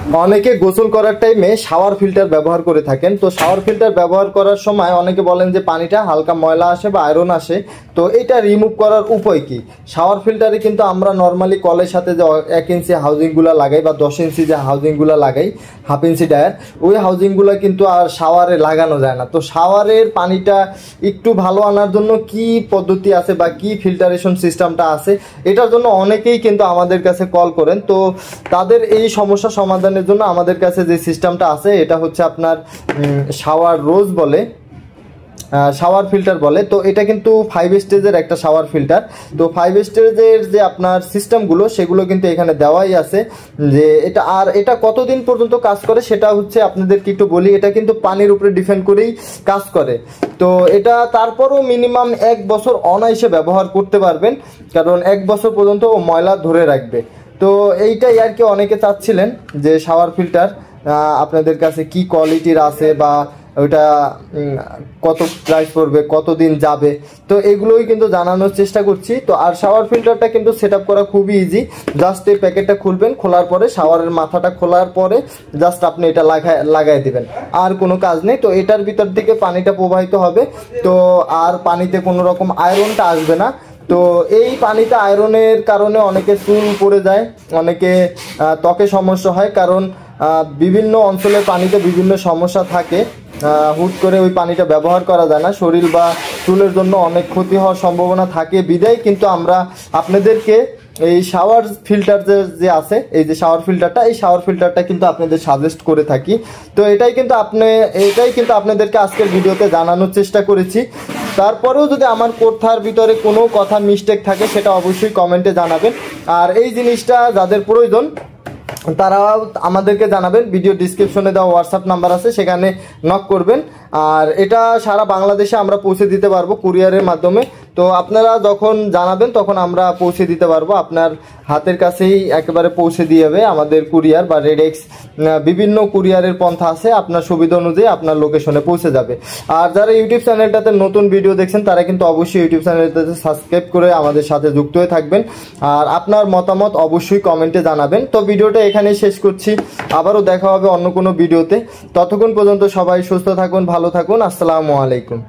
অনেকে গোসল করার টাইমে শাওয়ার ফিল্টার ব্যবহার করে থাকেন। তো শাওয়ার ফিল্টার ব্যবহার করার সময় অনেকে বলেন যে পানিটা হালকা ময়লা আসে বা আয়রন আসে, তো এটা রিমুভ করার উপায় কি? শাওয়ার ফিল্টারে কিন্তু আমরা নর্মালি কলের সাথে যে 1 ইঞ্চি হাউজিংগুলো লাগাই বা 10 ইঞ্চি যে হাউজিংগুলো লাগাই, হাফ ইঞ্চি ডায়ার, ওই হাউজিংগুলো কিন্তু আর শাওয়ারে লাগানো যায় না। তো শাওয়ারের পানিটা একটু ভালো আনার জন্য কি পদ্ধতি আছে বা কি ফিল্টারেশন সিস্টেমটা আছে, এটার জন্য অনেকেই কিন্তু আমাদের কাছে কল করেন। তো তাদের এই সমস্যা সমাধানের জন্য আমাদের কাছে যে সিস্টেমটা আছে এটা হচ্ছে আপনার শাওয়ার রোজ বলে, শাওয়ার ফিল্টার বলে। তো এটা কিন্তু 5 স্টেজের একটা শাওয়ার ফিল্টার। তো 5 স্টেজের যে আপনার সিস্টেমগুলো সেগুলো কিন্তু এখানে দেওয়াই আছে। যে এটা কতদিন পর্যন্ত কাজ করে সেটা হচ্ছে আপনাদেরকে একটু বলি। এটা কিন্তু পানির উপরে ডিপেন্ড করেই কাজ করে। তো এটা তারপরও মিনিমাম 1 বছর অনায়াসে ব্যবহার করতে পারবেন, কারণ 1 বছর পর্যন্ত ও ময়লা ধরে রাখবে। তো এইটাই আর কি অনেকে চাচ্ছিলেন যে শাওয়ার ফিল্টার আপনাদের কাছে কি কোয়ালিটির আছে বা ওটা কত প্রাইস পড়বে, কতদিন যাবে, তো এগুলোই কিন্তু জানানোর চেষ্টা করছি। তো আর শাওয়ার ফিল্টারটা কিন্তু সেট আপ করা খুবই ইজি। জাস্ট এই প্যাকেটটা খুলবেন, খোলার পরে শাওয়ারের মাথাটা খোলার পরে জাস্ট আপনি এটা লাগাই দিবেন, আর কোনো কাজ নেই। তো এটার ভিতর থেকে পানিটা প্রবাহিত হবে, তো আর পানিতে কোনো রকম আয়রনটা আসবে না। তো এই পানিতে আয়রনের কারণে অনেকে চুল পড়ে যায়, অনেকে ত্বকে সমস্যা হয়, কারণ বিভিন্ন অঞ্চলের পানিতে বিভিন্ন সমস্যা থাকে। হুট করে ওই পানিটা ব্যবহার করা যায় না, শরীর বা চুলের জন্য অনেক ক্ষতি হওয়ার সম্ভাবনা থাকে। বিদায় কিন্তু আমরা আপনাদেরকে এই শাওয়ার ফিল্টার যে আছে, এই যে শাওয়ার ফিল্টারটা, এই শাওয়ার ফিল্টারটা কিন্তু আপনাদের সাজেস্ট করে থাকি। তো এটাই কিন্তু আপনাদেরকে আজকের ভিডিওতে জানানোর চেষ্টা করেছি। তারপরেও যদি আমার কথার ভিতরে কোনো কথা মিস্টেক থাকে সেটা অবশ্যই কমেন্টে জানাবেন। আর এই জিনিসটা যাদের প্রয়োজন তারা আমাদেরকে জানাবেন। ভিডিও ডিসক্রিপশনে দেওয়া হোয়াটসঅ্যাপ নাম্বার আছে, সেখানে নক করবেন। আর এটা সারা বাংলাদেশে আমরা পৌঁছে দিতে পারবো কুরিয়ারের মাধ্যমে। তো আপনারা যখন জানাবেন তখন আমরা পৌঁছে দিতে পারবো, আপনার হাতের কাছেই একেবারে পৌঁছে দিয়ে যাবে আমাদের কুরিয়ার বা রেডেক্স, বিভিন্ন কুরিয়ারের পন্থা আছে, আপনার সুবিধা অনুযায়ী আপনার লোকেশনে পৌঁছে যাবে। আর যারা ইউটিউব চ্যানেলটাতে নতুন ভিডিও দেখছেন তারা কিন্তু অবশ্যই ইউটিউব চ্যানেলটাতে সাবস্ক্রাইব করে আমাদের সাথে যুক্ত হয়ে থাকবেন। আর আপনার মতামত অবশ্যই কমেন্টে জানাবেন। তো ভিডিওটা এখানেই শেষ করছি, আবারও দেখা হবে অন্য কোনো ভিডিওতে। ততক্ষণ পর্যন্ত সবাই সুস্থ থাকুন, ভালো থাকুন। আসসালামু আলাইকুম।